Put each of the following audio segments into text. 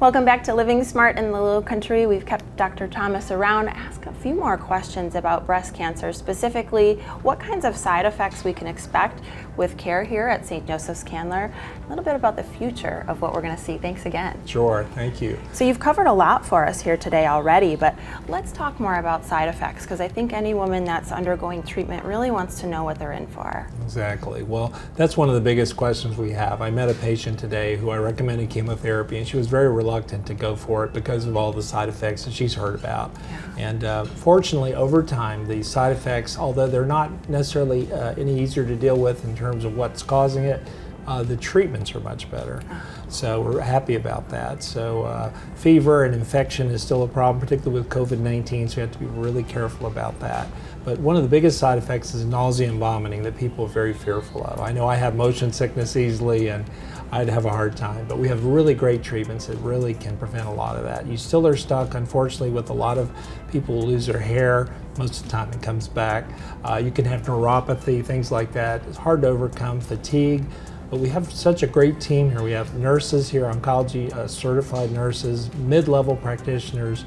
Welcome back to Living Smart in the Lowcountry. We've kept Dr. Thomas around to ask a few more questions about breast cancer, specifically what kinds of side effects we can expect with care here at St. Joseph's Candler, a little bit about the future of what we're going to see. Thanks again. Sure, thank you. So you've covered a lot for us here today already, but let's talk more about side effects, because I think any woman that's undergoing treatment really wants to know what they're in for. Exactly. Well, that's one of the biggest questions we have. I met a patient today who I recommended chemotherapy, and she was very reluctant to go for it because of all the side effects that she's heard about. Yeah. And fortunately, over time, the side effects, although they're not necessarily any easier to deal with in terms of what's causing it, the treatments are much better. So we're happy about that. So fever and infection is still a problem, particularly with COVID-19, so you have to be really careful about that. But one of the biggest side effects is nausea and vomiting that people are very fearful of. I know I have motion sickness easily, and I'd have a hard time, but we have really great treatments that really can prevent a lot of that. You still are stuck, unfortunately, with a lot of people who lose their hair. Most of the time it comes back. You can have neuropathy, things like that. It's hard to overcome, fatigue. But we have such a great team here. We have nurses here, oncology certified nurses, mid-level practitioners.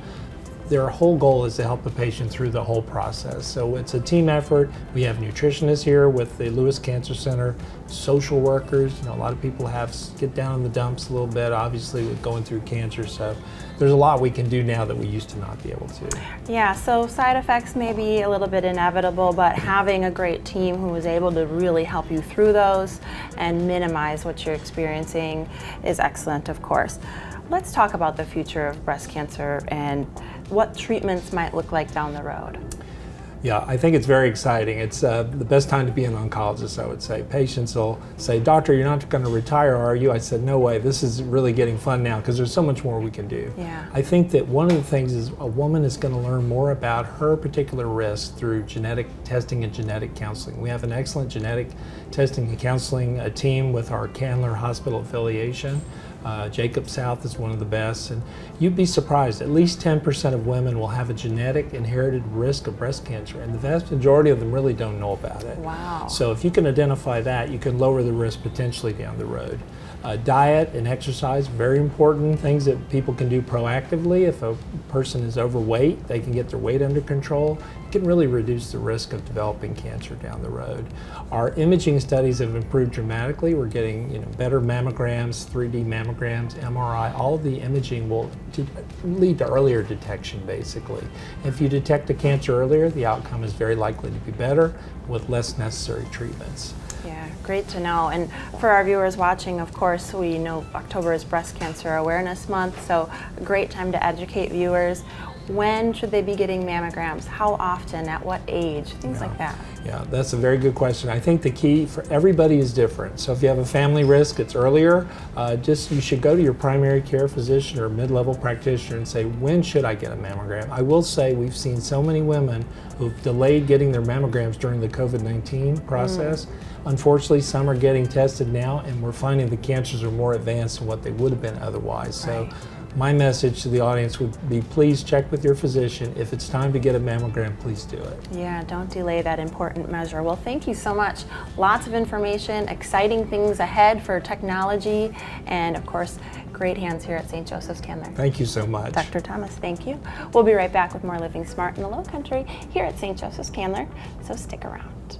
Their whole goal is to help the patient through the whole process. So it's a team effort. We have nutritionists here with the Lewis Cancer Center, social workers. You know, a lot of people get down in the dumps a little bit, obviously, with going through cancer. So there's a lot we can do now that we used to not be able to. Yeah, so side effects may be a little bit inevitable, but having a great team who is able to really help you through those and minimize what you're experiencing is excellent, of course. Let's talk about the future of breast cancer and what treatments might look like down the road. Yeah, I think it's very exciting. It's the best time to be an oncologist, I would say. Patients will say, "Doctor, you're not going to retire, are you?" I said, "No way, this is really getting fun now because there's so much more we can do." Yeah. I think that one of the things is a woman is going to learn more about her particular risk through genetic testing and genetic counseling. We have an excellent genetic testing and counseling team with our Candler Hospital affiliation. Jacob South is one of the best, and you'd be surprised, at least 10% of women will have a genetic inherited risk of breast cancer, and the vast majority of them really don't know about it. Wow. So if you can identify that, you can lower the risk potentially down the road. Diet and exercise, very important things that people can do proactively. If a person is overweight, they can get their weight under control. It can really reduce the risk of developing cancer down the road. Our imaging studies have improved dramatically. We're getting better mammograms, 3D mammograms, MRI. All of the imaging will lead to earlier detection, basically. If you detect a cancer earlier, the outcome is very likely to be better with less necessary treatments. Yeah, great to know. And for our viewers watching, of course, we know October is Breast Cancer Awareness Month, so a great time to educate viewers. When should they be getting mammograms? How often? At what age? Things like that. Yeah, that's a very good question. I think the key for everybody is different. So if you have a family risk, it's earlier. You should go to your primary care physician or mid-level practitioner and say, when should I get a mammogram? I will say we've seen so many women who've delayed getting their mammograms during the COVID-19 process. Unfortunately, some are getting tested now, and we're finding the cancers are more advanced than what they would have been otherwise. So my message to the audience would be, please check with your physician. If it's time to get a mammogram, please do it. Yeah, don't delay that important measure. Well, thank you so much. Lots of information, exciting things ahead for technology, and of course, great hands here at St. Joseph's Candler. Thank you so much. Dr. Thomas, thank you. We'll be right back with more Living Smart in the Lowcountry here at St. Joseph's Candler, so stick around.